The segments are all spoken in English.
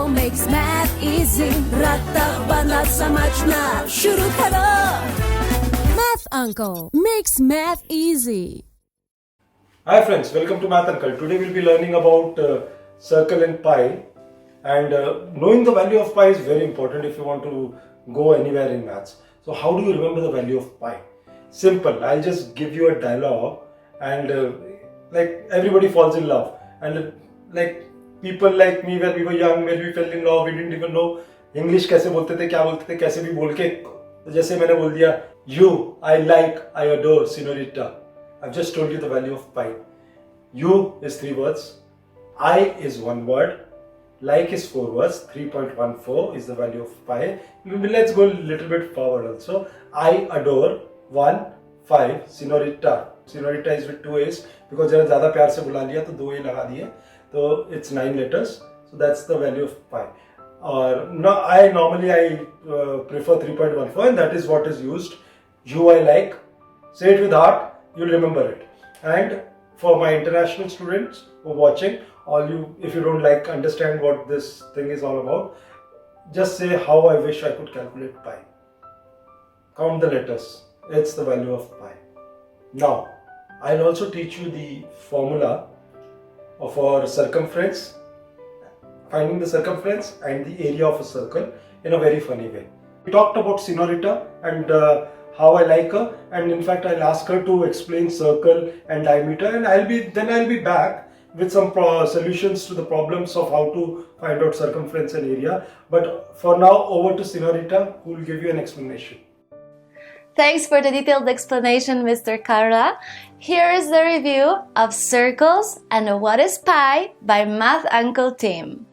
Uncle makes math easy. रट्टा बना समझना शुरू करो. Math Uncle makes math easy. Hi friends, welcome to Math Uncle. Today we'll be learning about circle and pi, and knowing the value of pi is very important if you want to go anywhere in maths. So how do you remember the value of pi? Simple, I'll just give you a dialogue and like everybody falls in love, and like people like me, when we were young, when we fell in love, we didn't even know English कैसे बोलते थे, क्या बोलते थे, कैसे भी बोल के, जैसे मैंने बोल दिया you, I like, I adore, señorita. I've just told you the value of pi. You is 3 words, I is 1 word, like is 4 words, 3.14 is the value of pi. Let's go a little bit forward also. I adore 1, 5, señorita. Señorita is with 2 A's because जरा ज़्यादा प्यार से बुला लिया तो 2 A लगा दिए, तो it's 9 letters. So that's the value of pi. Or no, I normally prefer 3.14, and that is what is used. You I like. Say it with heart. You'll remember it. And for my international students who are watching, all you, if you don't understand what this thing is all about, just say how I wish I could calculate pi. Count the letters. It's the value of pi. Now, I'll also teach you the formula of our circumference, finding the circumference and the area of a circle in a very funny way. We talked about señorita and how I like her, and in fact I'll ask her to explain circle and diameter, and I'll be back with some solutions to the problems of how to find out circumference and area. But for now, over to señorita, who will give you an explanation. Thanks for the detailed explanation, Mr. Carla. Here is the review of circles and what is pi by Math Uncle team.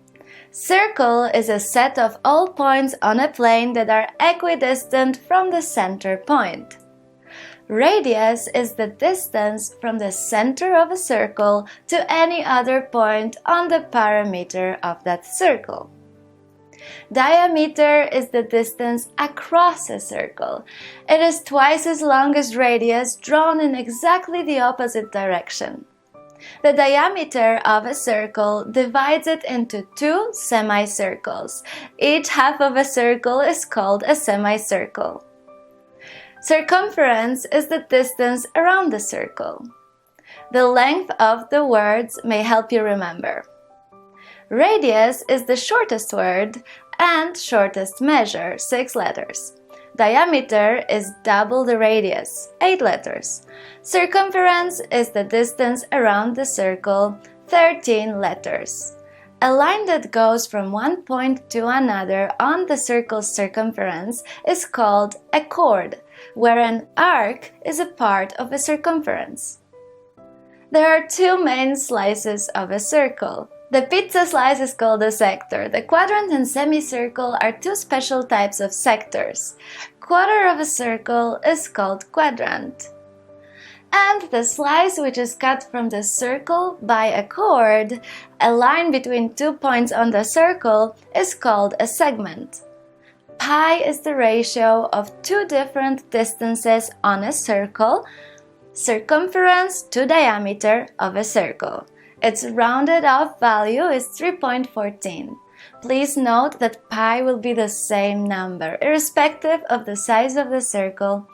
Circle is a set of all points on a plane that are equidistant from the center point. Radius is the distance from the center of a circle to any other point on the perimeter of that circle. Diameter is the distance across a circle. It is twice as long as radius drawn in exactly the opposite direction. The diameter of a circle divides it into 2 semicircles. Each half of a circle is called a semicircle. Circumference is the distance around the circle. The length of the words may help you remember. Radius is the shortest word and shortest measure, 6 letters. Diameter is double the radius, 8 letters. Circumference is the distance around the circle, 13 letters. A line that goes from one point to another on the circle's circumference is called a chord, where an arc is a part of a circumference. There are 2 main slices of a circle. The pizza slice is called a sector. The quadrant and semicircle are 2 special types of sectors. Quarter of a circle is called quadrant. And the slice which is cut from the circle by a chord, a line between 2 points on the circle, is called a segment. Pi is the ratio of 2 different distances on a circle, circumference to diameter of a circle. Its rounded off value is 3.14. Please note that pi will be the same number, irrespective of the size of the circle,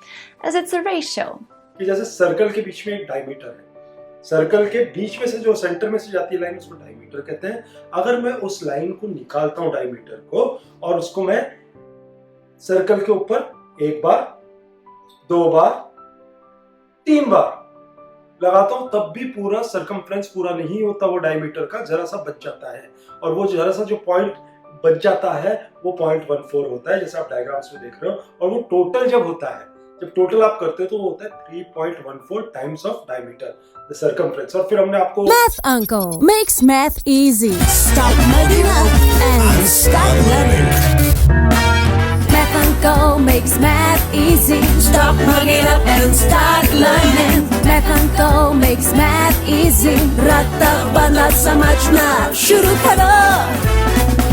as it's a ratio. जैसे circle के बीच में एक diameter है, circle के बीच में से जो centre में से जाती है लाइन, उसको डायमीटर कहते हैं. अगर मैं उस लाइन को निकालता हूं डायमीटर को, और उसको मैं सर्कल के ऊपर 1 बार, 2 बार, 3 बार लगाता हूं, तब भी पूरा सर्कमफ्रेंस पूरा नहीं होता, वो डायमीटर का जरा सा बच जाता है, और वो जरा सा जो पॉइंट बच जाता है वो 0.14 होता है, जैसे आप डायग्राम्स में देख रहे हो. और वो टोटल जब होता है, जब टोटल आप करते हो तो वो होता है 3.14 times of diameter, the circumference. और फिर हमने आपको Math Uncle makes math easy. Stop mugging up and start learning. Math Uncle makes math easy. Stop mugging up and start learning. Math Uncle makes math easy. रट्टा बना समझना शुरू करो.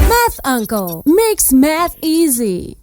Math Uncle makes math easy.